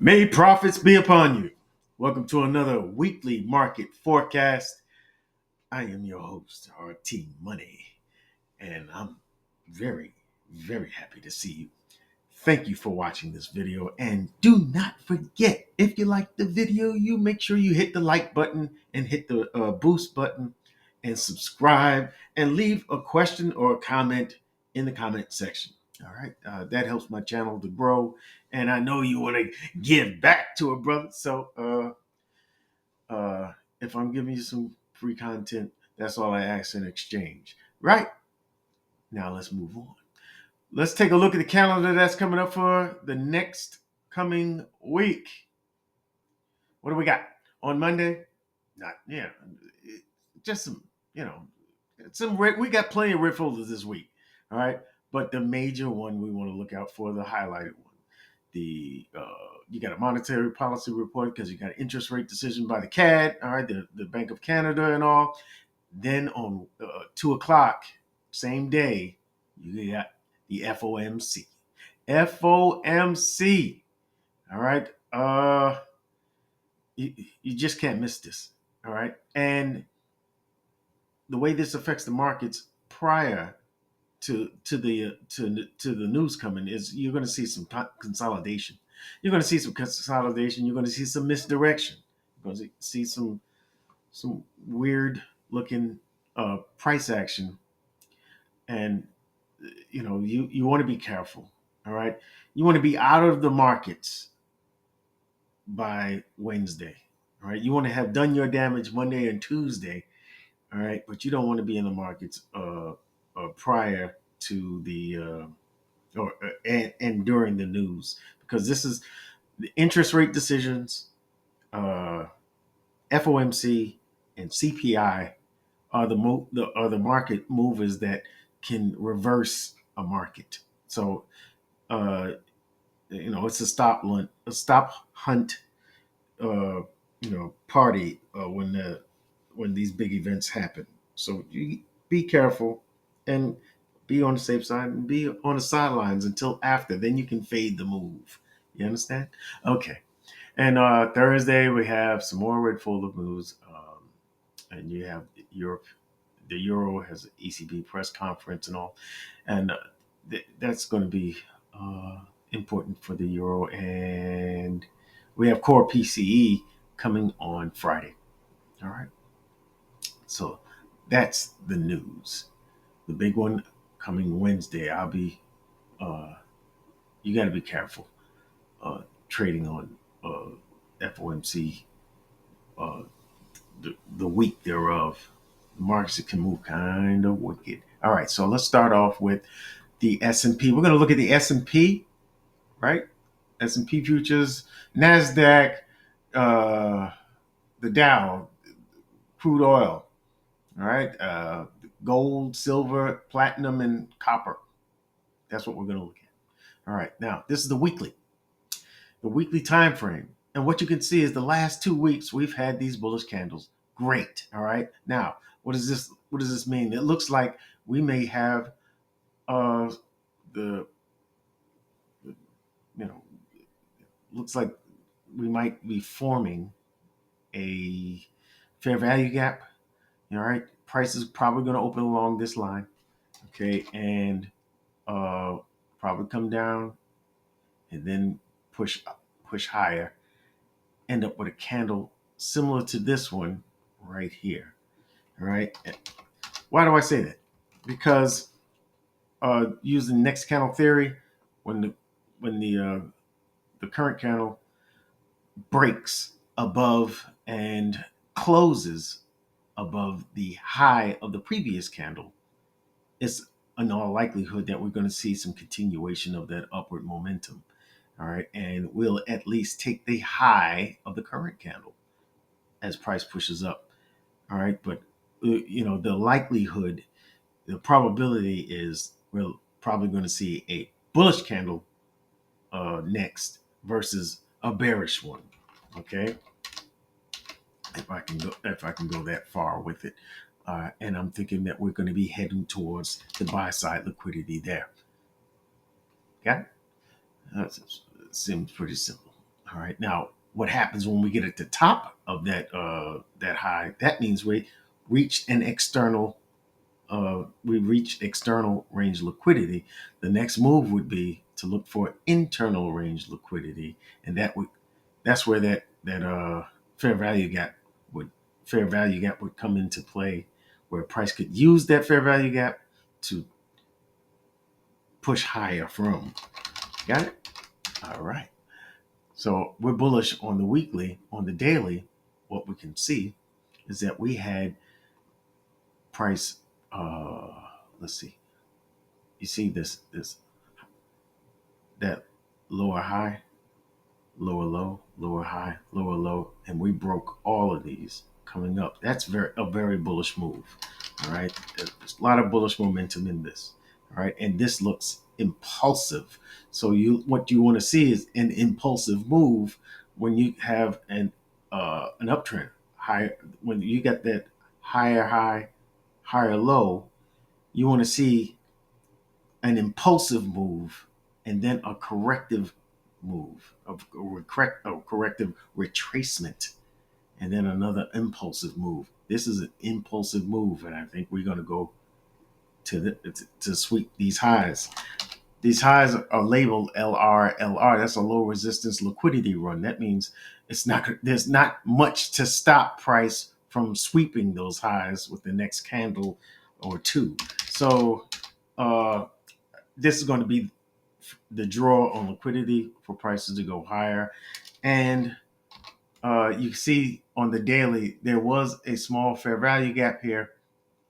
May profits be upon you. Welcome to another weekly market forecast. I am your host, RT Money, and I'm very, very happy to see you. Thank you for watching this video, and do not forget, if you like the video, you make sure you hit the like button and hit the boost button and subscribe and leave a question or a comment in the comment section. All right, that helps my channel to grow, and I know you want to give back to a brother. So, if I'm giving you some free content, that's all I ask in exchange. Right now, let's move on. Let's take a look at the calendar that's coming up for the next coming week. What do we got on Monday? Not just some, some red. We got plenty of red folders this week. All right, but the major one we want to look out for, the highlighted one. You got a monetary policy report because you got an interest rate decision by the CAD, all right, the Bank of Canada and all. Then on 2 o'clock, same day, you got the FOMC. FOMC, all right. You just can't miss this, all right. And the way this affects the markets prior to the news coming is you're going to see some consolidation. You're going to see some consolidation. You're going to see some misdirection. You're going to see some weird looking price action, and you want to be careful. All right, you want to be out of the markets by Wednesday. All right, you want to have done your damage Monday and Tuesday. All right, but you don't want to be in the markets prior to the and during the news, because this is the interest rate decisions, FOMC and CPI are the market movers that can reverse a market. So it's a stop hunt party when these big events happen. So you be careful and be on the safe side and be on the sidelines until after. Then you can fade the move. You understand? Okay. And Thursday we have some more red folder moves, and you have Europe. The Euro has an ECB press conference and all, and that's going to be important for the Euro. And we have core PCE coming on Friday. All right. So that's the news. The big one coming Wednesday. You got to be careful trading on FOMC the week thereof. The markets can move kind of wicked. All right, so let's start off with the S&P. We're going to look at the S&P, right? S&P futures, NASDAQ, the Dow, crude oil, all right? Gold, silver, platinum, and copper. That's what we're going to look at. All right, now this is the weekly time frame. And what you can see is the last 2 weeks we've had these bullish candles. Great. All right. Now, what does this mean? It looks like we may have looks like we might be forming a fair value gap. All right. Price is probably going to open along this line. Okay. And probably come down and then push higher, end up with a candle similar to this one right here. All right. Why do I say that? Because using next candle theory, when the current candle breaks above and closes above the high of the previous candle, it's in all likelihood that we're going to see some continuation of that upward momentum. All right. And we'll at least take the high of the current candle as price pushes up. All right. But, the likelihood, the probability is we're probably going to see a bullish candle next versus a bearish one. Okay. If I can go that far with it. And I'm thinking that we're going to be heading towards the buy side liquidity there. Okay. That seems pretty simple. All right. Now, what happens when we get at the top of that high? That means we reached an external we reached external range liquidity. The next move would be to look for internal range liquidity, and that's where that fair value gap would come into play, where price could use that fair value gap to push higher from. Got it? All right. So we're bullish on the weekly. On the daily, what we can see is that we had price. Let's see. You see this that lower high, lower low, lower high, lower low, and we broke all of these coming up. That's a very bullish move. All right, there's a lot of bullish momentum in this. All right, and this looks impulsive. So what you want to see is an impulsive move when you have an uptrend. Higher when you get that higher high, higher low, you want to see an impulsive move and then a corrective move, a corrective retracement, and then another impulsive move. This is an impulsive move, and I think we're going to go to sweep these highs. These highs are labeled LR. That's a low resistance liquidity run. That means there's not much to stop price from sweeping those highs with the next candle or two. So this is going to be the draw on liquidity for prices to go higher. And you see on the daily, there was a small fair value gap here.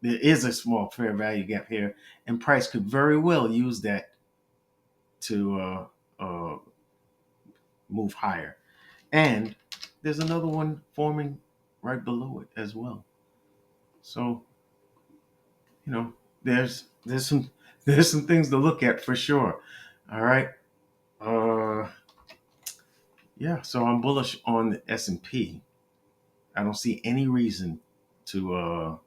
There is a small fair value gap here, and price could very well use that to move higher. And there's another one forming right below it as well. So, there's some things to look at for sure. All right. Yeah, so I'm bullish on the S&P. I don't see any reason to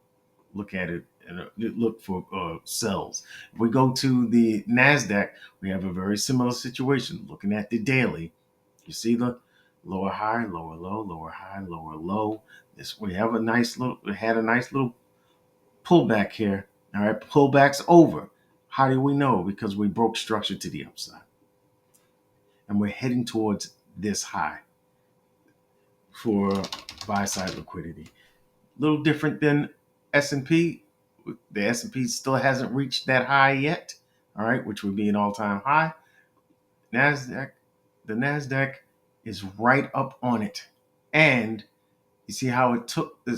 look at it and look for sells. If we go to the NASDAQ, we have a very similar situation. Looking at the daily, you see the lower high, lower low, lower high, lower low. We had a nice little pullback here. All right, pullback's over. How do we know? Because we broke structure to the upside. And we're heading towards this high for buy side liquidity. A little different than S&P. The S&P still hasn't reached that high yet, all right, which would be an all-time high. The NASDAQ is right up on it. And you see how it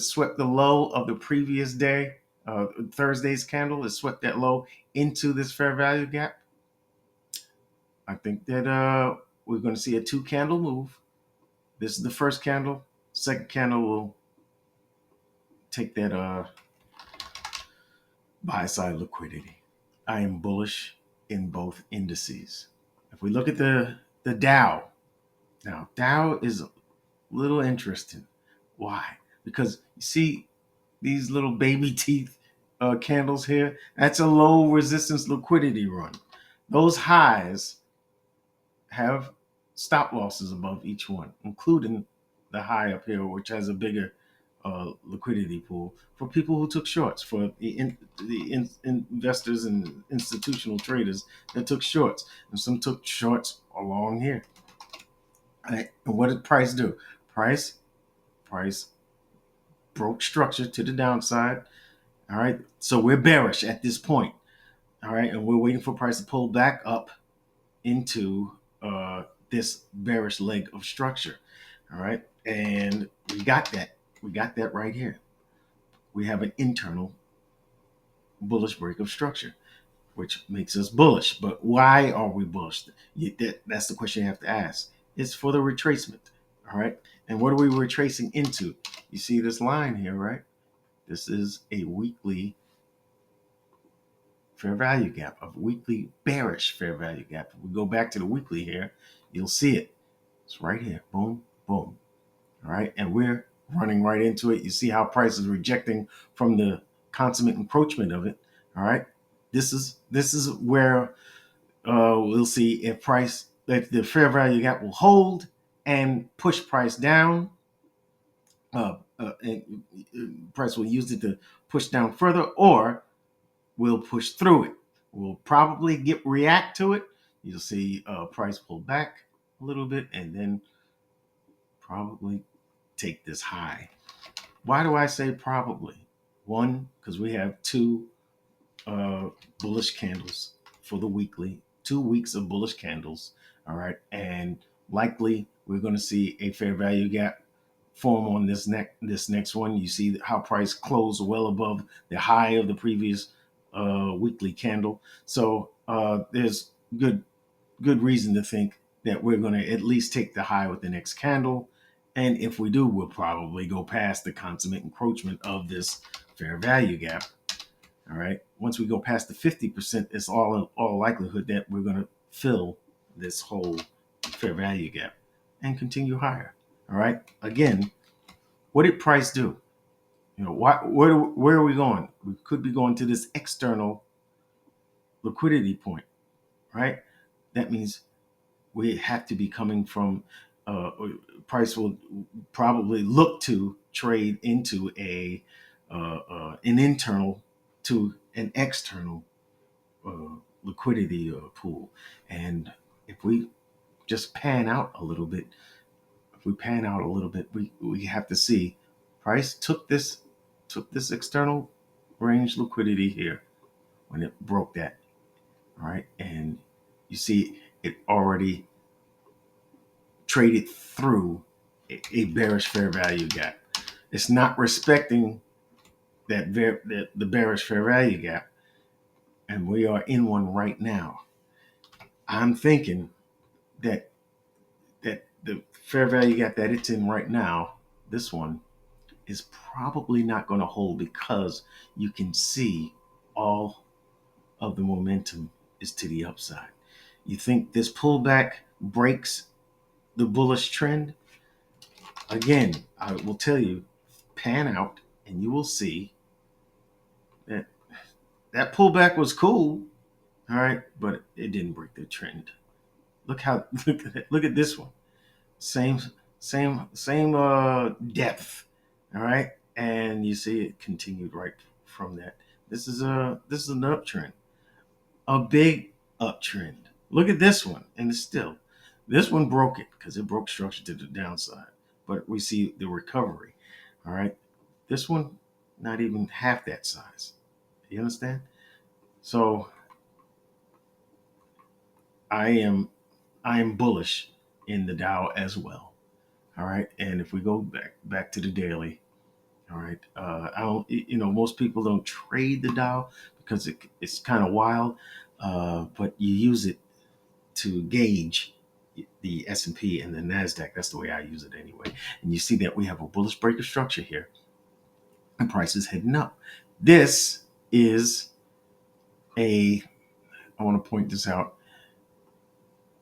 swept the low of the previous day, Thursday's candle. It swept that low into this fair value gap. I think that we're going to see a 2-candle move. This is the first candle. Second candle will take that buy side liquidity. I am bullish in both indices. If we look at the Dow, now Dow is a little interesting. Why? Because you see these little baby teeth candles here. That's a low resistance liquidity run. Those highs have stop losses above each one, including the high up here, which has a bigger liquidity pool for people who took shorts, for the investors and institutional traders that took shorts, and some took shorts along here. Right? And what did price do? Price broke structure to the downside. All right, so we're bearish at this point. All right, and we're waiting for price to pull back up into this bearish leg of structure. All right, and we got that. We got that right here. We have an internal bullish break of structure, which makes us bullish. But why are we bullish? That's the question you have to ask. It's for the retracement. All right, and what are we retracing into? You see this line here, right? This is a weekly fair value gap, a weekly bearish fair value gap. If we go back to the weekly here, you'll see it. It's right here. Boom, boom. All right, and we're running right into it. You see how price is rejecting from the consummate encroachment of it. All right, this is where we'll see if the fair value gap will hold, and push price down. And price will use it to push down further, or we'll push through it. We'll probably react to it. You'll see price pull back a little bit and then probably take this high. Why do I say probably? One, because we have two bullish candles for the weekly, 2 weeks of bullish candles. All right. And likely we're going to see a fair value gap form on this next one. You see how price closed well above the high of the previous weekly candle. So there's good reason to think that we're going to at least take the high with the next candle. And if we do, we'll probably go past the consummate encroachment of this fair value gap. All right. Once we go past the 50%, it's all likelihood that we're going to fill this whole fair value gap and continue higher. All right. Again, what did price do? Where are we going? We could be going to this external liquidity point, right? That means we have to be coming from price will probably look to trade into an internal to an external liquidity pool. And if we just pan out a little bit, we have to see price took this external range liquidity here when it broke that. All right. And you see it already traded through a bearish fair value gap. It's not respecting the bearish fair value gap, and we are in one right now. I'm thinking that the fair value gap that it's in right now, this one, is probably not going to hold because you can see all of the momentum is to the upside. You think this pullback breaks the bullish trend? Again, I will tell you, pan out and you will see that pullback was cool, all right, but it didn't break the trend. Look at this one. Same depth, all right, and you see it continued right from that. This is an uptrend, a big uptrend. Look at this one, and it's still, this one broke it because it broke structure to the downside, but we see the recovery. All right, this one not even half that size. You understand? So I am bullish in the Dow as well. All right, and if we go back to the daily, all right, I don't, most people don't trade the Dow because it's kind of wild, but you use it to gauge the S&P and the NASDAQ. That's the way I use it anyway. And you see that we have a bullish breaker structure here, and prices heading up. This is I want to point this out,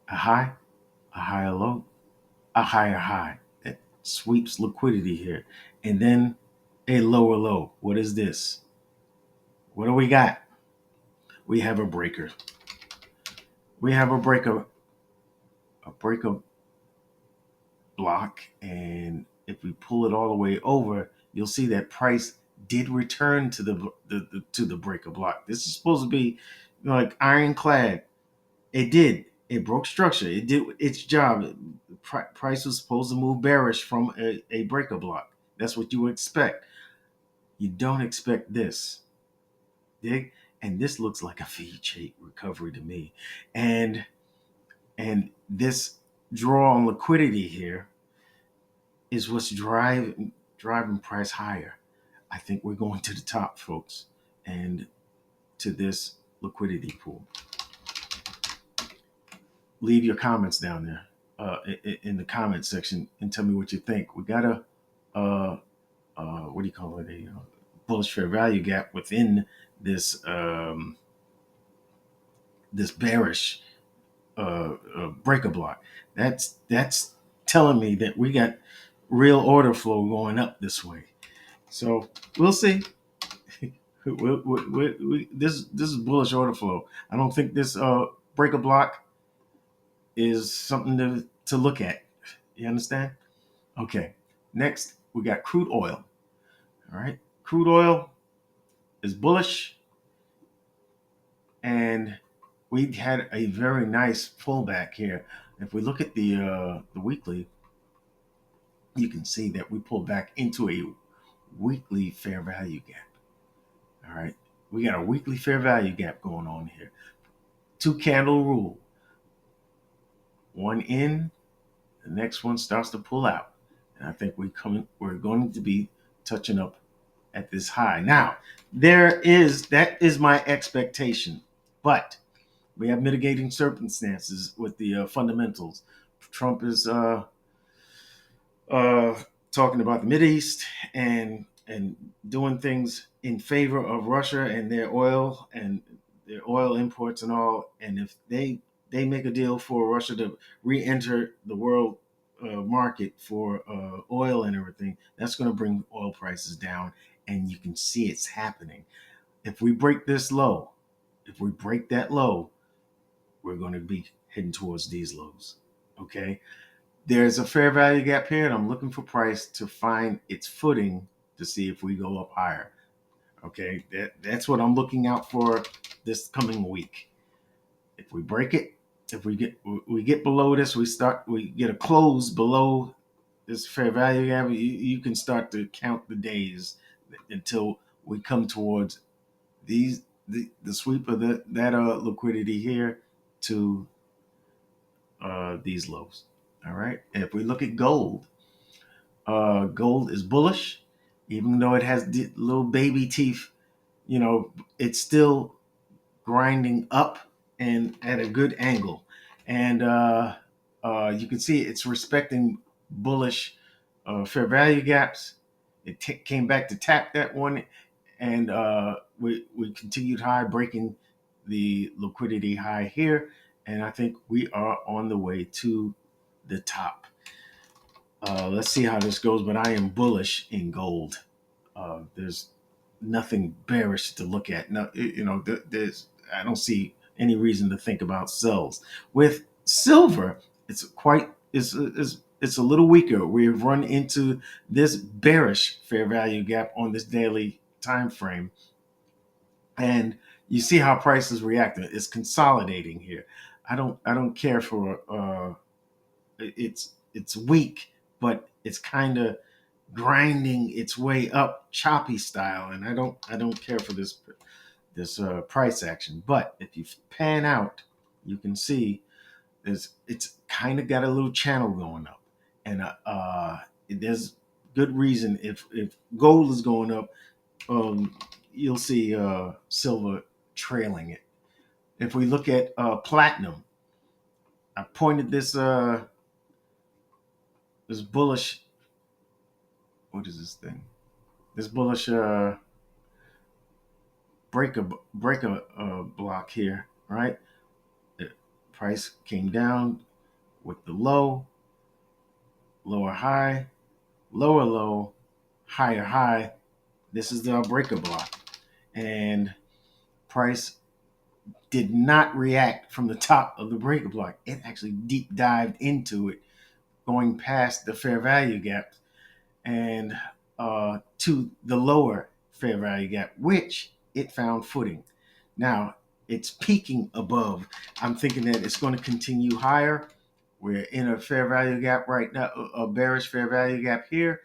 a high, a low, a higher high that sweeps liquidity here, and then a lower low. What is this? What do we got? We have a breaker. We have a breaker block, and if we pull it all the way over, you'll see that price did return to the breaker block. This is supposed to be like ironclad. It did. It broke structure. It did its job. Price was supposed to move bearish from a breaker block. That's what you expect. You don't expect this. Dig? And this looks like a V-shaped recovery to me. And this draw on liquidity here is what's driving price higher. I think we're going to the top, folks, and to this liquidity pool. Leave your comments down there in the comment section and tell me what you think. We got a what do you call it? A bullish fair value gap within this this bearish breaker block. That's telling me that we got real order flow going up this way. So we'll see. This is bullish order flow. I don't think this breaker block is something to look at. You understand? Okay. Next, we got crude oil. All right. Crude oil is bullish, and we had a very nice pullback here. If we look at the weekly, you can see that we pulled back into a weekly fair value gap. All right. We got a weekly fair value gap going on here. 2 candle rule. One in, the next one starts to pull out. And I think we're going to be touching up at this high. Now, that is my expectation. But we have mitigating circumstances with the fundamentals. Trump is talking about the Mideast and doing things in favor of Russia and their oil imports and all. And if they make a deal for Russia to re-enter the world market for oil and everything, that's going to bring oil prices down, and you can see it's happening. If we break this low, if we break that low, we're going to be heading towards these lows. Okay. There's a fair value gap here, and I'm looking for price to find its footing to see if we go up higher. Okay, that's what I'm looking out for this coming week. If we break it, if we get below this, we get a close below this fair value gap. You can start to count the days until we come towards the sweep of that liquidity here to these lows. All right. And if we look at gold, gold is bullish, even though it has little baby teeth. It's still grinding up and at a good angle, and you can see it's respecting bullish fair value gaps. It came back to tap that one, and we continued high, breaking the liquidity high here, and I think we are on the way to the top. Let's see how this goes, but I am bullish in gold. There's nothing bearish to look at. No, I don't see any reason to think about sells. With silver, it's a little weaker. We've run into this bearish fair value gap on this daily time frame, and you see how price is reacting. It's consolidating here. I don't care for it's weak, but it's kind of grinding its way up choppy style, and I don't care for this price action. But if you pan out, you can see it's kind of got a little channel going up, and there's good reason. If gold is going up, you'll see silver trailing it. If we look at platinum, I pointed this bullish. What is this thing? This bullish breaker block here, right? The price came down with the lower high, lower low, higher high. This is the breaker block, and price did not react from the top of the breaker block. It actually deep dived into it, going past the fair value gap and to the lower fair value gap, which it found footing. Now it's peaking above. I'm thinking that it's going to continue higher. We're in a fair value gap right now, a bearish fair value gap here.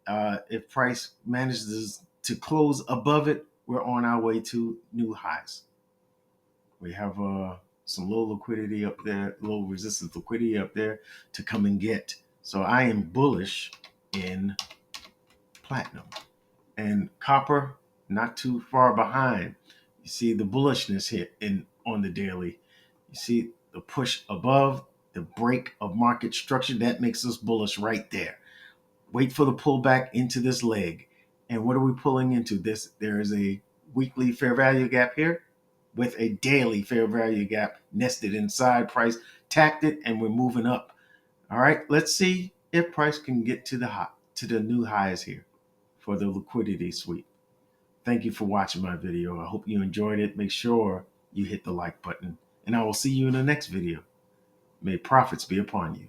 If price manages to close above it, we're on our way to new highs. We have some low liquidity up there, low resistance liquidity up there to come and get. So I am bullish in platinum, and copper not too far behind. You see the bullishness here on the daily. You see the push above the break of market structure. That makes us bullish right there. Wait for the pullback into this leg. And what are we pulling into? There is a weekly fair value gap here with a daily fair value gap nested inside. Price tapped it, and we're moving up. All right, let's see if price can get to the new highs here for the liquidity sweep. Thank you for watching my video. I hope you enjoyed it. Make sure you hit the like button, and I will see you in the next video. May profits be upon you.